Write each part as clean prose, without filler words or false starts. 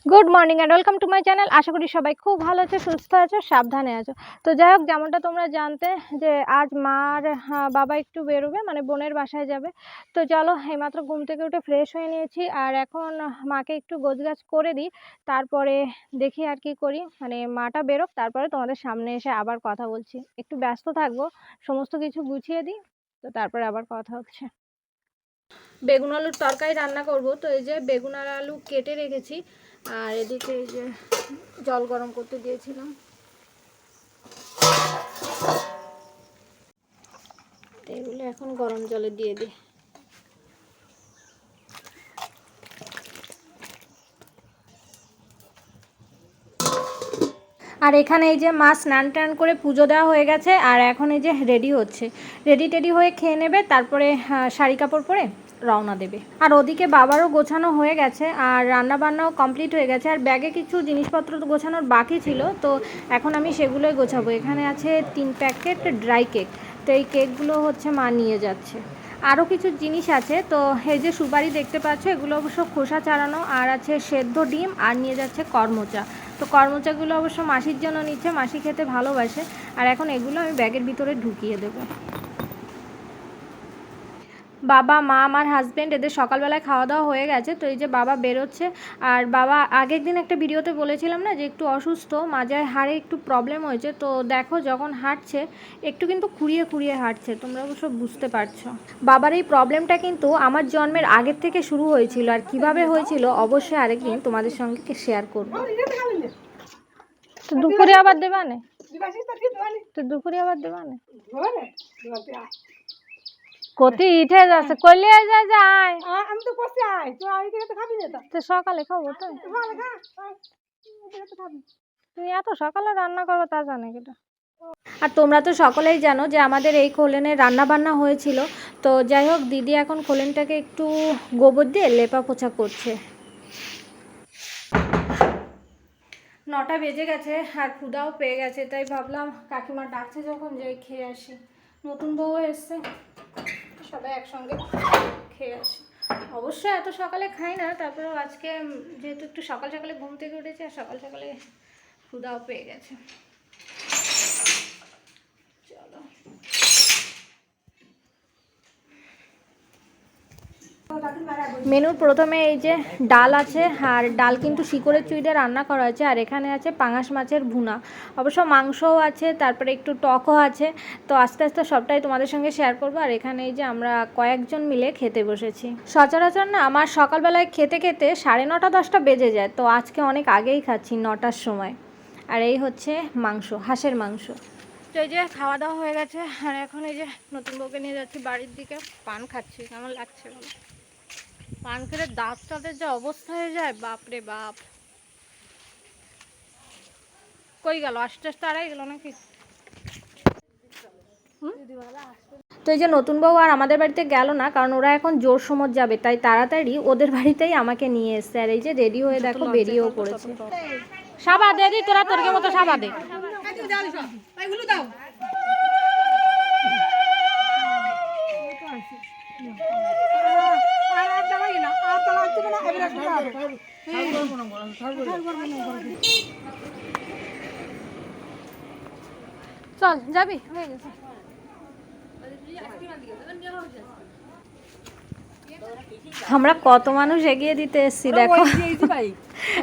Good morning and welcome to my channel. আশা করি সবাই খুব ভালো আছো, সুস্থ আছো, সাবধানে আছো। তো যাই হোক, যেমনটা তোমরা জানতে যে আজ মার বাবা একটু বেরোবে, মানে বোনের বাসায় যাবে। তো চলো, এইমাত্র ঘুম থেকে উঠে ফ্রেশ হয়ে নিয়েছি, আর এখন মাকে একটু গোছগাছ করে দিই, তারপরে দেখি আর কি করি। মানে মাটা বেরোক, তারপরে তোমাদের সামনে এসে আবার কথা বলছি। একটু ব্যস্ত থাকবো, সমস্ত কিছু গুছিয়ে দিই, তো তারপরে আবার কথা হচ্ছে। বেগুন আলুর তরকারি রান্না করব। তো এই যে বেগুন আর আলু কেটে রেখেছি, আর এদিকে এই যে জল গরম করতে দিয়েছিলাম। এগুলো এখন গরম জলে দিয়ে দিই। আর এখানে এই যে মা স্নান টান করে পুজো দেওয়া হয়ে গেছে, আর এখন এই যে রেডি হচ্ছে, রেডি হয়ে খেয়ে নেবে, তারপরে শাড়ি কাপড় পরে রওনা দেবে। আর ওদিকে বাবারও গোছানো হয়ে গেছে, আর রান্না বান্নাও কমপ্লিট হয়ে গেছে, আর ব্যাগে কিছু জিনিসপত্র গোছানোর বাকি ছিল, তো এখন আমি সেগুলোই গোছাবো। এখানে আছে 3 প্যাকেট ড্রাই কেক, তো এই কেকগুলো হচ্ছে মা নিয়ে যাচ্ছে। আরও কিছু জিনিস আছে, তো এই যে সুপারি দেখতে পাচ্ছ, এগুলো অবশ্য খোসা ছাড়ানো, আর আছে সেদ্ধ ডিম, আর নিয়ে যাচ্ছে কর্মচা। তো কর্মচাগুলো অবশ্য মাসির জন্য নিচ্ছে, মাসি খেতে ভালোবাসে। আর এখন এগুলো আমি ব্যাগের ভিতরে ঢুকিয়ে দেবো। বাবা, মা, আমার হাজব্যান্ড, এদের সকালবেলায় খাওয়া দাওয়া হয়ে গেছে। তো এই যে বাবা বেরোচ্ছে, আর বাবা আগের দিন একটা ভিডিওতে বলেছিলাম না যে একটু অসুস্থ, মাজায় হাড়ে একটু প্রবলেম হয়েছে। তো দেখো, যখন হাঁটছে একটু কিন্তু খুঁড়িয়ে হাঁটছে, তোমরা অবশ্য বুঝতে পারছো। বাবার এই প্রবলেমটা কিন্তু আমার জন্মের আগের থেকে শুরু হয়েছিল, আর কিভাবে হয়েছিল অবশ্যই আরেকদিন তোমাদের সঙ্গে শেয়ার করবো। তো দুপুরে আবার দেবা না? তো দুপুরে আবার দেবা না? কতি ইঠে যাচ্ছে, কইলে যায় যায়। আমি তো কষে আই, তো আই তো খাবি না? তো সকালে খাবো তো। তুমি এত সকালে রান্না করো তা জানে কিটা? আর তোমরা তো সকলেই জানো যে আমাদের এই খোলেনে রান্না বান্না হয়েছিল। তো যাই হোক, দিদি এখন খোলেনটাকে একটু গোবর দিয়ে লেপা পোছা করছে। 9টা বেজে গেছে, আর ক্ষুধাও পেয়ে গেছে, তাই ভাবলাম কাকিমা ডাকছে যখন, যাই খেয়ে আসি। নতুন বউ এসছে, সবাই একসঙ্গে খেয়ে আসি। অবশ্যই এত সকালে খাই না, তারপরেও আজকে যেহেতু একটু সকাল সকালে ঘুম থেকে উঠেছি, আর সকাল সকালে ক্ষুধাও পেয়ে গেছে। চলো, মেনুর প্রথমে এই যে ডাল আছে, আর ডাল কিন্তু শিকড়ের চুই দিয়ে রান্না করা হয়েছে, আর এখানে আছে পাঙাশ মাছের ভুনা, অবশ্য মাংসও আছে, তারপরে একটু টকও আছে। তো আস্তে আস্তে সবটাই তোমাদের সঙ্গে শেয়ার করবো। আর এখানে এই যে আমরা কয়েকজন মিলে খেতে বসেছি। সচরাচর না আমার সকালবেলায় খেতে 9:30 10টা বেজে যায়, তো আজকে অনেক আগেই খাচ্ছি, 9টার সময়। আর এই হচ্ছে মাংস, হাঁসের মাংস। তো এই যে খাওয়া দাওয়া হয়ে গেছে, আর এখন এই যে নতুন বউকে নিয়ে যাচ্ছি বাড়ির দিকে। পান খাচ্ছি, কেমন লাগছে বলো? পান খেলে দাঁত টাতের যে অবস্থা হয়ে যায়, বাপরে বাপ। কই গেল? আস্তে আস্তে আড়াই গেল নাকি? তো এই যে নতুন বউ আর আমাদের বাড়িতে গেল না, কারণ ওরা এখন জোর সমত যাবে, তাই তাড়াতাড়ি ওদের বাড়িতেই আমাকে নিয়ে এসছে। আর এই যে রেডি হয়ে দেখো বেরিয়েও পড়েছে। সাবা দে দি, তোরা তোরকে মতো সাবা দে। চল যাবি, হয়ে গেছে। আমরা কত মানুষ এগিয়ে দিতে এসেছি দেখো।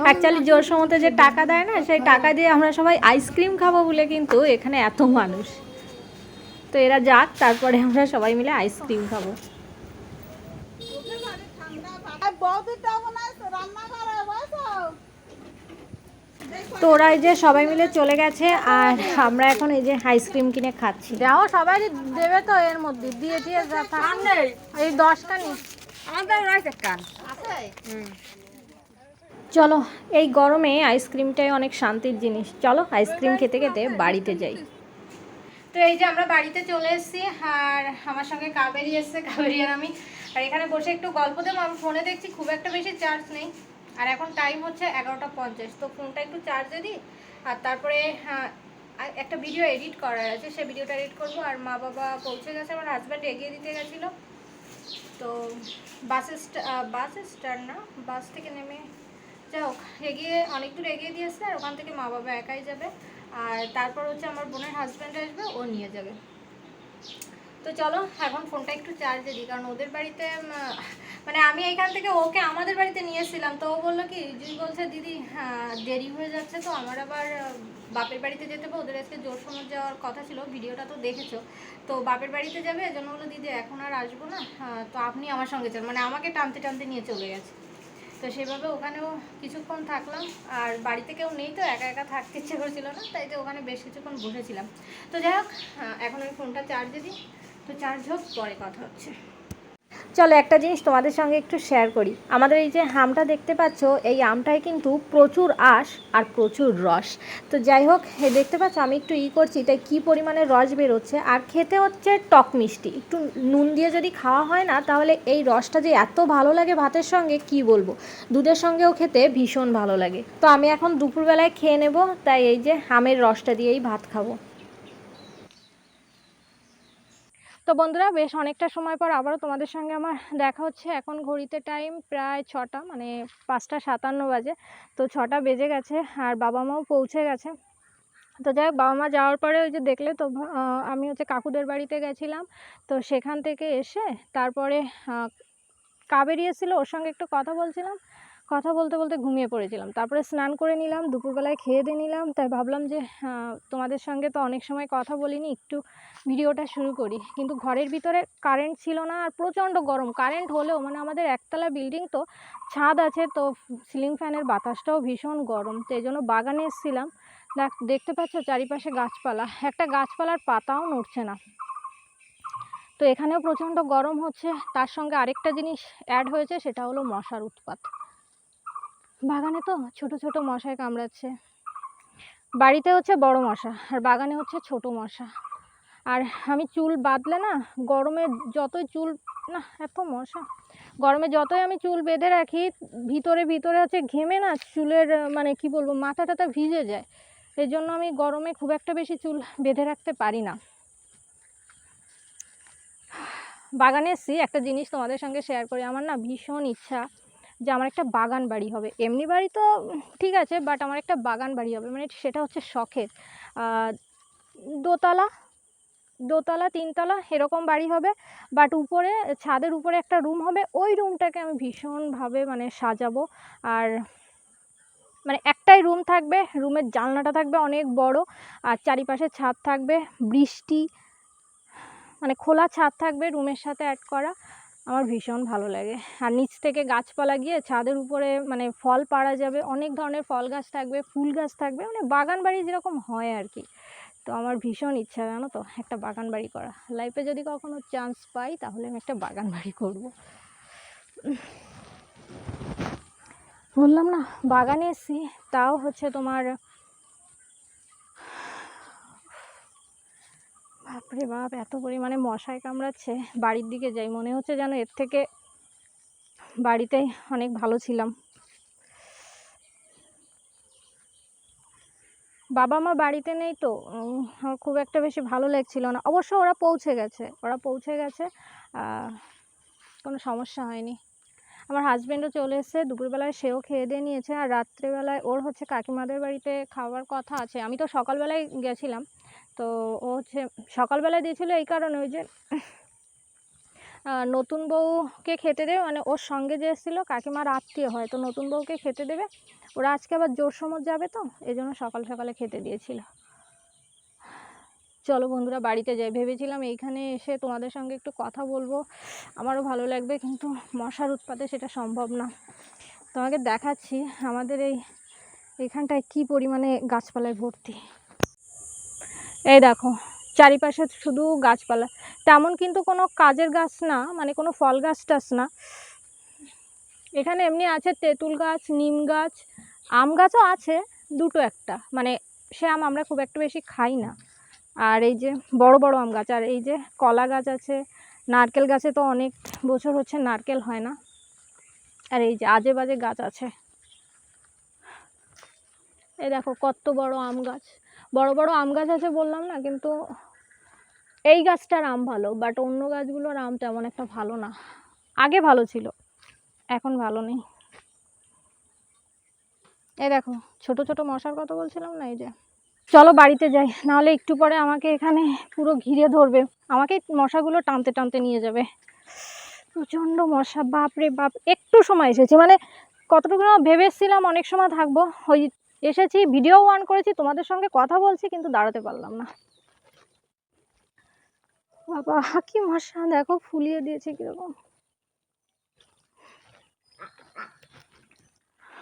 অ্যাকচুয়ালি জোর সমতে যে টাকা দেয় না, সেই টাকা দিয়ে আমরা সবাই আইসক্রিম খাবো বলে কিন্তু এখানে এত মানুষ। তো এরা যাক, তারপরে আমরা সবাই মিলে আইসক্রিম খাবো। তো ওরা এই যে সবাই মিলে চলে গেছে, আর আমরা এখন এই যে আইসক্রিম কিনে খাচ্ছি। যাও, সবাই দেবে তো, এর মধ্যে দিয়ে দিয়ে এই 10টা নি। চলো, এই গরমে আইসক্রিমটাই অনেক শান্তির জিনিস। চলো আইসক্রিম খেতে খেতে বাড়িতে যাই। তো এই যে আমরা বাড়িতে চলে এসেছি, আর আমার সঙ্গে কাবেরি এসছে, কাবেরি আর আমি। আর এখানে বসে একটু গল্প দেবো। আমি ফোনে দেখছি খুব একটা বেশি চার্জ নেই, আর এখন টাইম হচ্ছে 11টা 50। তো ফোনটা একটু চার্জে দিই, আর তারপরে একটা ভিডিও এডিট করার আছে, সেই ভিডিওটা এডিট করবো। আর মা বাবা পৌঁছে গেছে, আমার হাজব্যান্ড এগিয়ে দিতে গেছিলো। তো বাস স্ট্যান্ড না, বাস থেকে নেমে যাই হোক, অনেক দূর এগিয়ে দিয়েছে, আর ওখান থেকে মা বাবা একাই যাবে, আর তারপর হচ্ছে আমার বোনের হাজব্যান্ড আসবে, ও নিয়ে যাবে। তো চলো এখন ফোনটা একটু চার্জে দিই, কারণ ওদের বাড়িতে মানে আমি এখান থেকে ওকে আমাদের বাড়িতে নিয়েছিলাম, তো ও বললো কি, জুই বলছে দিদি দেরি হয়ে যাচ্ছে, তো আমার আবার বাপের বাড়িতে যেতে হবে, ওদের আজকে জোর সময় যাওয়ার কথা ছিল, ভিডিওটা তো দেখেছো, তো বাপের বাড়িতে যাবে, এজন্য বললো দিদি এখন আর আসবো না, তো আপনি আমার সঙ্গে চল, মানে আমাকে টানতে টানতে নিয়ে চলে গেছে। তো সেভাবে ওখানেও কিছুক্ষণ থাকলাম, আর বাড়িতে কেউ নেই তো একা একা থাকতে ইচ্ছে করছিল না, তাই তো ওখানে বেশ কিছুক্ষণ বসেছিলাম। তো যাই হোক, এখন আমি ফোনটা চার্জে দিই, তো চার্জ হোক, পরে কথা হচ্ছে। চলো একটা জিনিস তোমাদের সঙ্গে একটু শেয়ার করি। আমাদের এই যে আমটা দেখতে পাচ্ছ, এই আমটায় কিন্তু প্রচুর আঁশ আর প্রচুর রস। তো যাই হোক, দেখতে পাচ্ছ আমি একটু করছি, তাই কী পরিমাণে রস বেরোচ্ছে, আর খেতে হচ্ছে টক মিষ্টি, একটু নুন দিয়ে যদি খাওয়া হয় না, তাহলে এই রসটা যে এত ভালো লাগে ভাতের সঙ্গে কি বলবো, দুধের সঙ্গেও খেতে ভীষণ ভালো লাগে। তো আমি এখন দুপুরবেলায় খেয়ে নেব, তাই এই যে আমের রসটা দিয়েই ভাত খাবো। তো বন্ধুরা, বেশ অনেকটা সময় পর আবারও তোমাদের সঙ্গে আমার দেখা হচ্ছে। এখন ঘড়িতে টাইম প্রায় 6টা, মানে 5টা 57 বাজে। তো 6টা বেজে গেছে, আর বাবা মাও পৌঁছে গেছে। তো যাই হোক, বাবা মা যাওয়ার পরে ওই যে দেখলে তো, আমি হচ্ছে কাকুদের বাড়িতে গেছিলাম। তো সেখান থেকে এসে তারপরে কাবেরী এসেছিলো, ওর সঙ্গে একটু কথা বলছিলাম, কথা বলতে বলতে ঘুমিয়ে পড়েছিলাম। তারপরে স্নান করে নিলাম, দুপুরবেলায় খেয়ে দিয়ে নিলাম, তাই ভাবলাম যে তোমাদের সঙ্গে তো অনেক সময় কথা বলিনি, একটু ভিডিওটা শুরু করি। কিন্তু ঘরের ভিতরে কারেন্ট ছিল না, আর প্রচণ্ড গরম। কারেন্ট হলেও মানে আমাদের একতলা বিল্ডিং, তো ছাদ আছে, তো সিলিং ফ্যানের বাতাসটাও ভীষণ গরম। তো এই জন্য বাগানে এসেছিলাম। দেখতে পাচ্ছ চারিপাশে গাছপালা, একটা গাছপালার পাতাও নড়ছে না। তো এখানেও প্রচণ্ড গরম হচ্ছে, তার সঙ্গে আরেকটা জিনিস অ্যাড হয়েছে, সেটা হলো মশার উৎপাত। বাগানে তো ছোট ছোট মশায় কামড়াচ্ছে। বাড়িতে হচ্ছে বড় মশা, আর বাগানে হচ্ছে ছোট মশা। আর আমি চুল বাঁধলে না, গরমে যতই চুল, না এত মশা, গরমে যতই আমি চুল বেঁধে রাখি, ভিতরে ভিতরে হচ্ছে ঘেমে না চুলের, মানে কি বলবো, মাথা টাথা ভিজে যায়। এই জন্য আমি গরমে খুব একটা বেশি চুল বেঁধে রাখতে পারি না। বাগানে এসেছি, একটা জিনিস তোমাদের সঙ্গে শেয়ার করি। আমার না ভীষণ ইচ্ছা যে আমার একটা বাগান বাড়ি হবে। এমনি বাড়ি তো ঠিক আছে, বাট আমার একটা বাগান বাড়ি হবে, মানে সেটা হচ্ছে শখের। দোতলা দোতলা 3তলা এরকম বাড়ি হবে, বাট উপরে ছাদের উপরে একটা রুম হবে, ওই রুমটাকে আমি ভীষণভাবে মানে সাজাবো। আর মানে একটাই রুম থাকবে, রুমের জানলাটা থাকবে অনেক বড়, আর চারিপাশে ছাদ থাকবে, বৃষ্টি মানে খোলা ছাদ থাকবে রুমের সাথে অ্যাড করা। আমার ভীষণ ভালো লাগে। আর নিচ থেকে গাছপালা গিয়ে ছাদের উপরে মানে ফল পাড়া যাবে, অনেক ধরনের ফল গাছ থাকবে, ফুল গাছ থাকবে, মানে বাগান বাড়ি যেরকম হয় আর কি। তো আমার ভীষণ ইচ্ছা, জানো তো, একটা বাগান বাড়ি করা। লাইফে যদি কখনো চান্স পাই, তাহলে আমি একটা বাগান বাড়ি করব। বললাম না বাগানে এসেছি, তাও হচ্ছে তোমার, বাপরে বাপ, এত পরিমাণে মশায় কামড়াচ্ছে। বাড়ির দিকে যাই, মনে হচ্ছে যেন এর থেকে বাড়িতেই অনেক ভালো ছিলাম। বাবা মা বাড়িতে নেই তো আমার খুব একটা বেশি ভালো লাগছিল না। অবশ্য ওরা পৌঁছে গেছে, কোনো সমস্যা হয়নি। আমার হাজব্যান্ডও চলে এসেছে, দুপুরবেলায় সেও খেয়ে দিয়ে নিয়েছে, আর রাত্রেবেলায় ওর হচ্ছে কাকিমাদের বাড়িতে খাওয়ার কথা আছে। আমি তো সকালবেলায় গেছিলাম, তো ও হচ্ছে সকালবেলায় দিয়েছিল এই কারণে, ওই যে নতুন বউকে খেতে দেবে, মানে ওর সঙ্গে যে এসেছিলো কাকিমার আত্মীয় হয়, তো নতুন বউকে খেতে দেবে। ওরা আজকে আবার জোর সময় যাবে, তো এই জন্য সকাল সকালে খেতে দিয়েছিল। চলো বন্ধুরা, বাড়িতে যাই। ভেবেছিলাম এইখানে এসে তোমাদের সঙ্গে একটু কথা বলবো, আমারও ভালো লাগবে, কিন্তু মশার উৎপাতে সেটা সম্ভব না। তোমাকে দেখাচ্ছি আমাদের এইখানটায় কি পরিমাণে গাছপালায় ভর্তি। এই দেখো, চারিপাশে শুধু গাছপালা। তেমন কিন্তু কোনো কাজের গাছ না, মানে কোনো ফল গাছ টাছ না। এখানে এমনি আছে তেঁতুল গাছ, নিম গাছ, আম গাছও আছে দুটো একটা, মানে সে আম আমরা খুব একটা বেশি খাই না। আর এই যে বড় বড় আম গাছ, আর এই যে কলা গাছ আছে, নারকেল গাছে তো অনেক বছর হচ্ছে নারকেল হয় না। আর এই যে আজে বাজে গাছ আছে। এই দেখো কত বড় আম গাছ, বড় বড় আম গাছ আছে বললাম না, কিন্তু এই গাছটার আম ভালো, বাট অন্য গাছগুলোর আম তেমন একটা ভালো না। আগে ভালো ছিল, এখন ভালো নেই। এই দেখো ছোট ছোট মশার কথা বলছিলাম না, এই যে। চলো বাড়িতে যাই, নাহলে একটু পরে আমাকে এখানে পুরো ঘিরে ধরবে, আমাকে মশাগুলো টানতে টানতে নিয়ে যাবে। প্রচণ্ড মশা, বাপ রে বাপ। একটু সময় এসেছি, মানে কতটুকু ভেবেছিলাম অনেক সময় থাকবো, ওই এসেছি, ভিডিও অন করেছি, তোমাদের সঙ্গে কথা বলছি, কিন্তু দাঁড়াতে পারলাম না। বাবা কি মশা, দেখো ফুলিয়ে দিয়েছে কিরকম।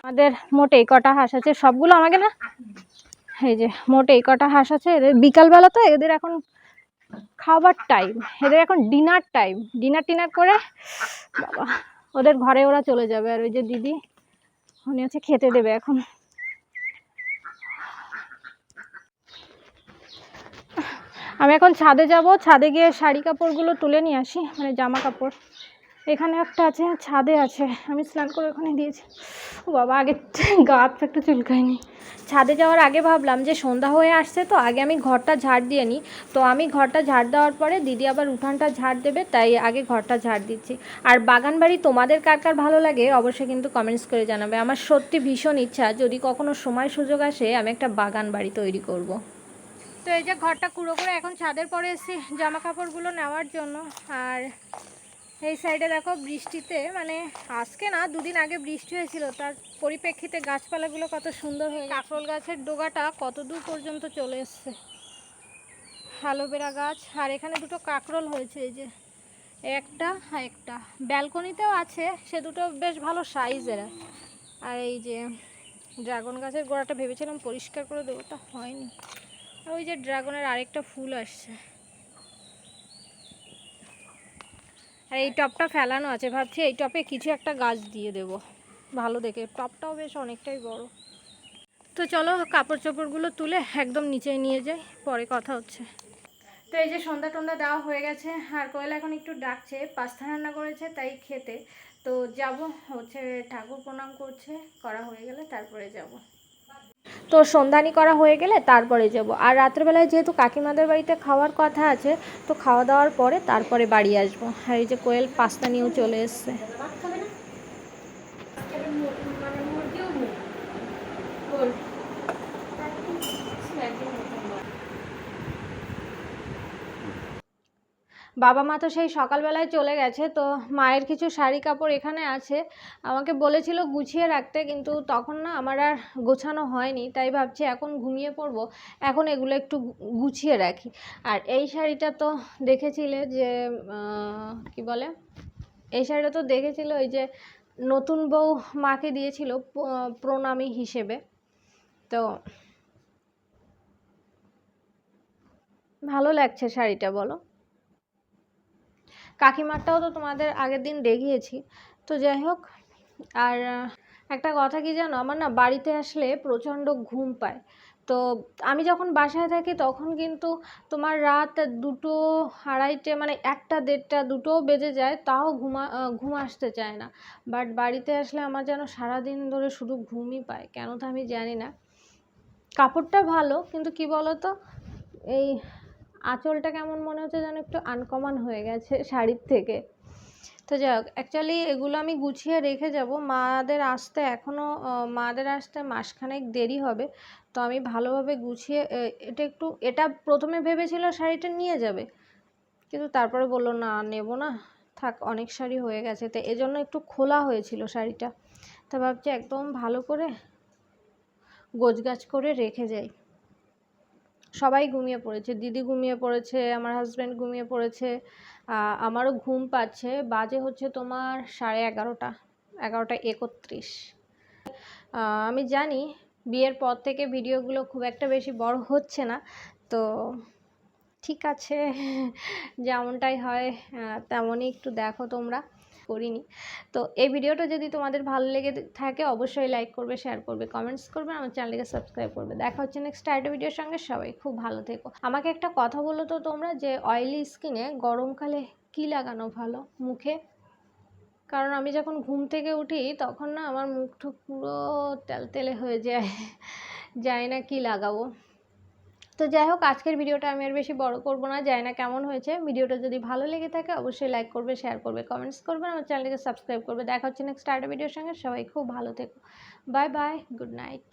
আমাদের মোট এই কটা হাঁস আছে, সবগুলো আমাকে না, এই যে মোট এই কটা হাঁস আছে। এদের বিকালবেলা তো এদের এখন খাবার টাইম, এদের এখন ডিনার টাইম, ডিনার টিনার করে বাবা ওদের ঘরে ওরা চলে যাবে। আর ওই যে দিদি উনি হচ্ছে খেতে দেবে এখন। আমি এখন ছাদে যাব, ছাদে গিয়ে শাড়ি কাপড়গুলো তুলে নিয়ে আসি, মানে জামা কাপড়। এখানে একটা আছে, ছাদে আছে, আমি স্নান করে ওখানে দিয়েছি। ও বাবা, আগে গা হাত একটু চুলকায়নি। ছাদে যাওয়ার আগে ভাবলাম যে সন্ধ্যা হয়ে আসছে, তো আগে আমি ঘরটা ঝাড় দিয়ে নিই। তো আমি ঘরটা ঝাড় দেওয়ার পরে দিদি আবার উঠানটা ঝাড় দেবে, তাই আগে ঘরটা ঝাড় দিচ্ছি। আর বাগান বাড়ি তোমাদের কার কার ভালো লাগে অবশ্যই কিন্তু কমেন্টস করে জানাবে। আমার সত্যি ভীষণ ইচ্ছা, যদি কখনো সময় সুযোগ আসে আমি একটা বাগান বাড়ি তৈরি করব। তো এই যে ঘরটা কুড়ো করে এখন ছাদের পরে এসেছি জামা কাপড়গুলো নেওয়ার জন্য। আর এই সাইডে দেখো বৃষ্টিতে, মানে আজকে না, দুদিন আগে বৃষ্টি হয়েছিল, তার পরিপ্রেক্ষিতে গাছপালাগুলো কত সুন্দর হয়ে, কাঁকরোল গাছের ডোগাটা কত দূর পর্যন্ত চলে এসছে, অ্যালোভেরা গাছ। আর এখানে দুটো কাঁকরোল হয়েছে, এই যে একটা একটা ব্যালকনিতেও আছে, সে দুটো বেশ ভালো সাইজের। আর এই যে ড্রাগন গাছের গোড়াটা ভেবেছিলাম পরিষ্কার করে দেবো, তা হয়নি। আর ওই যে ড্রাগনের আরেকটা ফুল আসছে। আর এই টবটা ফেলানো আছে, ভাবছি এই টবে কিছু একটা গাছ দিয়ে দেব ভালো দেখে, টবটাও বেশ অনেকটাই বড়। তো চলো কাপড় চোপড়গুলো তুলে একদম নিচে নিয়ে যাই, পরে কথা হচ্ছে। তো এই যে সন্ধ্যা টন্ধা দেওয়া হয়ে গেছে, আর কোয়েল এখন একটু ডাকছে, পাস্তা রান্না করেছে তাই খেতে। তো যাব হচ্ছে, ঠাকুর প্রণাম করছে, করা হয়ে গেলে তারপরে যাব। তো সন্ধানি করা হয়ে গেলে তারপরে যাব। আর রাত্রেবেলায় যেহেতু কাকিমাদের বাড়িতে খাওয়ার কথা আছে, তো খাওয়া দাওয়ার পরে তারপরে বাড়ি আসবো। আর এই যে কোয়েল পাস্তা নিয়েও চলে এসছে। বাবা মা তো সেই সকালবেলায় চলে গেছে, তো মায়ের কিছু শাড়ি কাপড় এখানে আছে, আমাকে বলেছিল গুছিয়ে রাখতে, কিন্তু তখন না আমার আর গোছানো হয়নি, তাই ভাবছি এখন ঘুমিয়ে পড়বো, এখন এগুলো একটু গুছিয়ে রাখি। আর এই শাড়িটা তো দেখেছিলে যে কি বলে, এই শাড়িটা তো দেখেছিল ওই যে নতুন বউ মাকে দিয়েছিল প্রণামী হিসেবে। তো ভালো লাগছে শাড়িটা, বলো। কাকিমারটাও তো তোমাদের আগের দিন দেখিয়েছি। তো যাই হোক, আর একটা কথা কি জানো, আমার না বাড়িতে আসলে প্রচণ্ড ঘুম পায়। তো আমি যখন বাসায় থাকি তখন কিন্তু তোমার রাত 2টো 2:30, মানে 1টা 1:30 2টোও বেজে যায়, তাও ঘুম আসতে চায় না। বাট বাড়িতে আসলে আমার যেন সারাদিন ধরে শুধু ঘুমই পায়, কেন তো আমি জানি না। কাপড়টা ভালো, কিন্তু কি বলো তো, এই আঁচলটা কেমন মনে হচ্ছে যেন একটু আনকমন হয়ে গেছে শাড়ির থেকে। তো যাই হোক, অ্যাকচুয়ালি এগুলো আমি গুছিয়ে রেখে যাব, মাদের আসতে এখনও, মাদের আসতে মাসখানেক দেরি হবে। তো আমি ভালোভাবে গুছিয়ে এটা প্রথমে ভেবেছিল শাড়িটা নিয়ে যাবে, কিন্তু তারপরে বললো না নেব না, থাক অনেক শাড়ি হয়ে গেছে, তো এজন্য একটু খোলা হয়েছিল শাড়িটা। তো ভাবছি একদম ভালো করে গোছগাছ করে রেখে যাই। সবাই ঘুমিয়ে পড়েছে, দিদি ঘুমিয়ে পড়েছে, আমার হাজব্যান্ড ঘুমিয়ে পড়েছে, আমারও ঘুম পাচ্ছে। বাজে হচ্ছে তোমার 11:30, 11:31। আমি জানি বিয়ের পর থেকে ভিডিওগুলো খুব একটা বেশি বড় হচ্ছে না, তো ঠিক আছে, যেমনটাই হয় তেমনই একটু দেখো তোমরা, করিনি। তো এই ভিডিওটা যদি তোমাদের ভালো লেগে থাকে অবশ্যই লাইক করবে, শেয়ার করবে, কমেন্টস করবে, আমার চ্যানেলকে সাবস্ক্রাইব করবে। দেখা হচ্ছে নেক্সট আরেকটা ভিডিওর সঙ্গে, সবাই খুব ভালো থেকো। আমাকে একটা কথা বলো তো তোমরা, যে অয়েলি স্কিনে গরমকালে কি লাগানো ভালো মুখে? কারণ আমি যখন ঘুম থেকে উঠি তখন না আমার মুখটা পুরো তেলতেলে হয়ে যায়, জানি না কি লাগাবো। তো যাই হোক, আজকের ভিডিওটা আমি আর বেশি বড় করব না, জানি না কেমন হয়েছে। ভিডিওটা যদি ভালো লেগে থাকে অবশ্যই লাইক করবে, শেয়ার করবে, কমেন্টস করবে, আমার চ্যানেলটিকে সাবস্ক্রাইব করবে। দেখা হচ্ছে নেক্সট আরেকটা ভিডিওর সঙ্গে। সবাই খুব ভালো থেকো। Bye bye, good night.